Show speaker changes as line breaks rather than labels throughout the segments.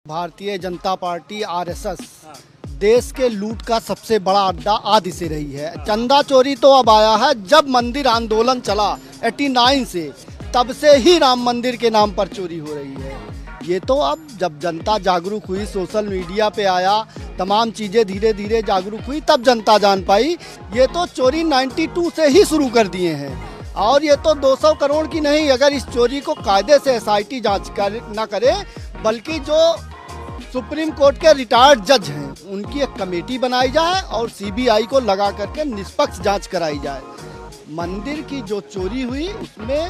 Bharatiya Janata party RSS देश के लूट का सबसे बड़ा अड्डा आदि से रही है। चंदा चोरी तो अब आया है, जब मंदिर आंदोलन चला 89 से, तब से ही राम मंदिर के नाम पर चोरी हो रही है। ये तो अब जब जनता जागरूक हुई, सोशल मीडिया पे आया, तमाम चीज़ें धीरे धीरे जागरूक हुई, तब जनता जान पाई। ये तो चोरी 92 से ही शुरू कर दिए हैं, और ये तो 200 करोड़ की नहीं। अगर इस चोरी को कायदे से एसआईटी जांच न करे, बल्कि जो सुप्रीम कोर्ट के रिटायर्ड जज हैं उनकी एक कमेटी बनाई जाए और सीबीआई को लगा करके निष्पक्ष जांच कराई जाए। मंदिर की जो चोरी हुई उसमें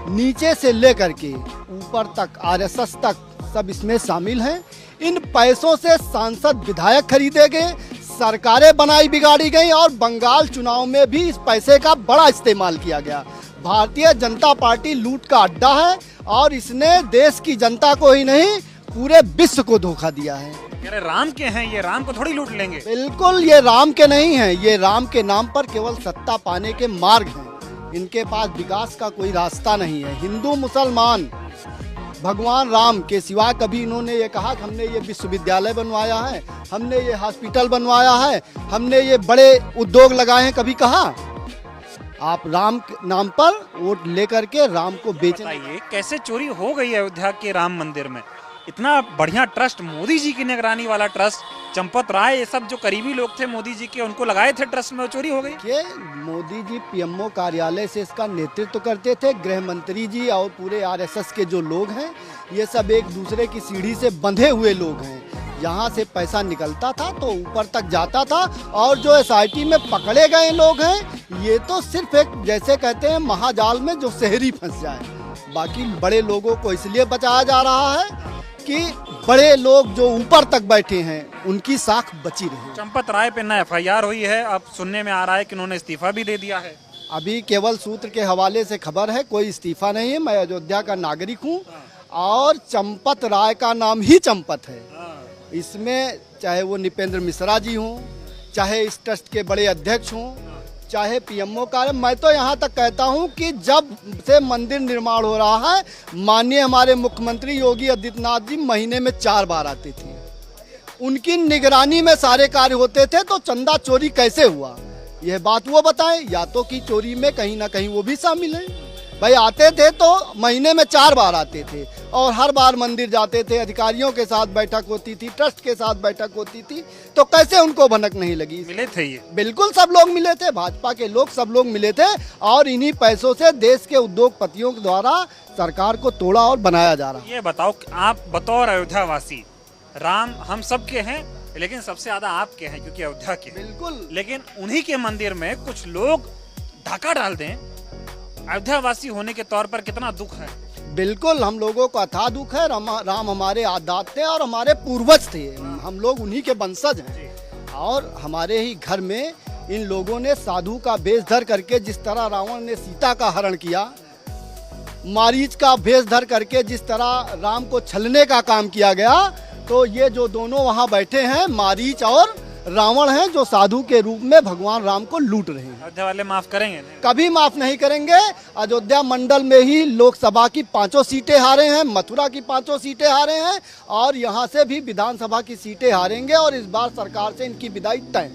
नीचे से लेकर के ऊपर तक आरएसएस तक सब इसमें शामिल हैं। इन पैसों से सांसद विधायक खरीदे गए, सरकारें बनाई बिगाड़ी गई, और बंगाल चुनाव में भी इस पैसे का बड़ा इस्तेमाल किया गया। भारतीय जनता पार्टी लूट का अड्डा है, और इसने देश की जनता को ही नहीं पूरे विश्व को धोखा दिया है।
अरे राम के हैं ये, राम को थोड़ी लूट लेंगे।
बिल्कुल, ये राम के नहीं हैं, ये राम के नाम पर केवल सत्ता पाने के मार्ग हैं। इनके पास विकास का कोई रास्ता नहीं है। हिंदू मुसलमान भगवान राम के सिवा कभी इन्होंने ये कहा कि हमने ये विश्वविद्यालय बनवाया है, हमने ये हॉस्पिटल बनवाया है, हमने ये बड़े उद्योग लगाए हैं, कभी कहा? आप राम के नाम पर वोट लेकर के राम को बेचना।
बताइए कैसे चोरी हो गई है अयोध्या के राम मंदिर में? इतना बढ़िया ट्रस्ट, मोदी जी की निगरानी वाला ट्रस्ट, चंपत राय, ये सब जो करीबी लोग थे मोदी जी के, उनको लगाए थे ट्रस्ट में, चोरी हो गई।
ये मोदी जी पीएमओ कार्यालय से इसका नेतृत्व करते थे। गृह मंत्री जी और पूरे आरएसएस के जो लोग हैं, ये सब एक दूसरे की सीढ़ी से बंधे हुए लोग हैं। यहाँ से पैसा निकलता था तो ऊपर तक जाता था, और जो एसआईटी में पकड़े गए लोग हैं, ये तो सिर्फ एक, जैसे कहते हैं, महाजाल में जो शहरी फंस जाए। बाकी बड़े लोगों को इसलिए बचाया जा रहा है कि बड़े लोग जो ऊपर तक बैठे हैं उनकी साख बची रहे।
चंपत राय पे ना एफआईआर हुई है, अब सुनने में आ रहा है कि उन्होंने इस्तीफा भी दे दिया है।
अभी केवल सूत्र के हवाले से खबर है, कोई इस्तीफा नहीं है। मैं अयोध्या का नागरिक हूँ, और चंपत राय का नाम ही चंपत है। इसमें चाहे वो नृपेंद्र मिश्रा जी हों, चाहे इस ट्रस्ट के बड़े अध्यक्ष हों, चाहे पीएमओ का, मैं तो यहाँ तक कहता हूँ कि जब से मंदिर निर्माण हो रहा है, माननीय हमारे मुख्यमंत्री योगी आदित्यनाथ जी महीने में 4 बार आते थे। उनकी निगरानी में सारे कार्य होते थे, तो चंदा चोरी कैसे हुआ, यह बात वो बताएं। या तो कि चोरी में कहीं ना कहीं वो भी शामिल है। भाई आते थे तो महीने में 4 बार आते थे, और हर बार मंदिर जाते थे, अधिकारियों के साथ बैठक होती थी, ट्रस्ट के साथ बैठक होती थी, तो कैसे उनको भनक नहीं लगी?
मिले थे ये?
बिल्कुल सब लोग मिले थे, भाजपा के लोग सब लोग मिले थे, और इन्हीं पैसों से देश के उद्योगपतियों के द्वारा सरकार को तोड़ा और बनाया जा रहा है।
ये बताओ, आप बतौर अयोध्या वासी, राम हम सब के हैं, लेकिन सबसे ज्यादा आपके हैं क्योंकि अयोध्या के।
बिल्कुल,
लेकिन उन्हीं के मंदिर में कुछ लोग धक्का डाल दें, अयोध्या वासी होने के तौर पर कितना दुख है।
बिल्कुल, हम लोगों को अथाह दुख है। राम हमारे आदात थे और हमारे पूर्वज थे, हम लोग उन्हीं के वंशज हैं। और हमारे ही घर में इन लोगों ने साधु का वेश धर करके, जिस तरह रावण ने सीता का हरण किया, मारीच का वेश धर करके जिस तरह राम को छलने का काम किया गया, तो ये जो दोनों वहाँ बैठे हैं, मारीच और रावण हैं, जो साधु के रूप में भगवान राम को लूट रहे हैं।
अयोध्या वाले माफ करेंगे?
कभी माफ नहीं करेंगे। अयोध्या मंडल में ही लोकसभा की 5 सीटें हारे हैं, मथुरा की 5 सीटें हारे हैं, और यहाँ से भी विधानसभा की सीटें हारेंगे, और इस बार सरकार से इनकी विदाई तय।